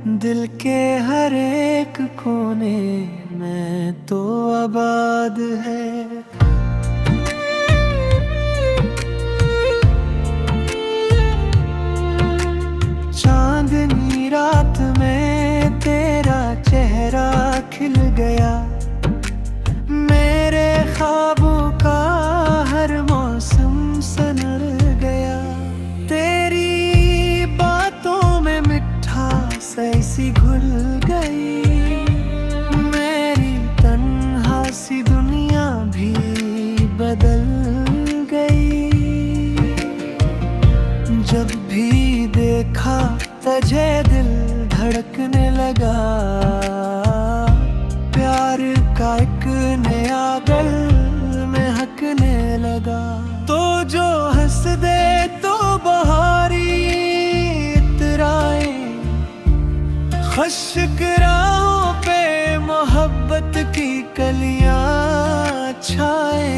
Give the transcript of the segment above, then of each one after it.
दिल के हर एक कोने में तो आबाद है। चांदनी रात में तेरा चेहरा खिल गया, मेरे ख्वाबों का हर मौसम सनर गया। तेरी बातों में मिठास ऐसी घुल गई, मेरी तन्हा सी दुनिया भी बदल गई। जब भी देखा तुझे दिल धड़कने लगा, प्यार का एक नया गल में हकने लगा। तो जो हंस दे तो बहारी इतराए, खुश्क राहों पे मोहब्बत की कलियां छाए।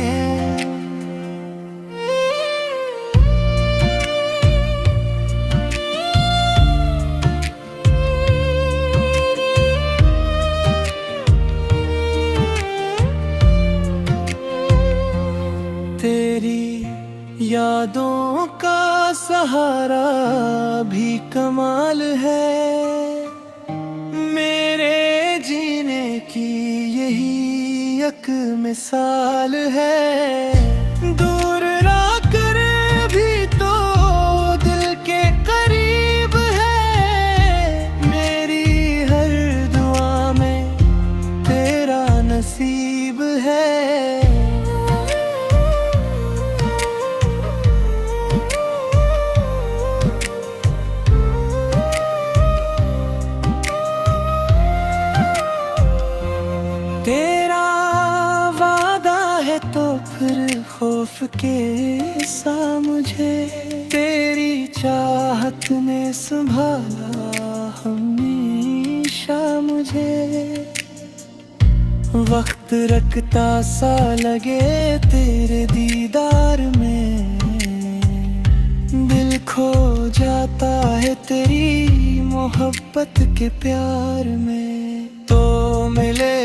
तेरी यादों का सहारा भी कमाल है, मेरे जीने की यही एक मिसाल है। दूर ना कर भी तो दिल के करीब है, मेरी हर दुआ में तेरा नसीब है। तेरा वादा है तो फिर खौफ के सा मुझे, तेरी चाहत ने संभाला हमेशा मुझे। वक्त रखता सा लगे तेरे दीदार में, दिल खो जाता है तेरी मोहब्बत के प्यार में। तो मिले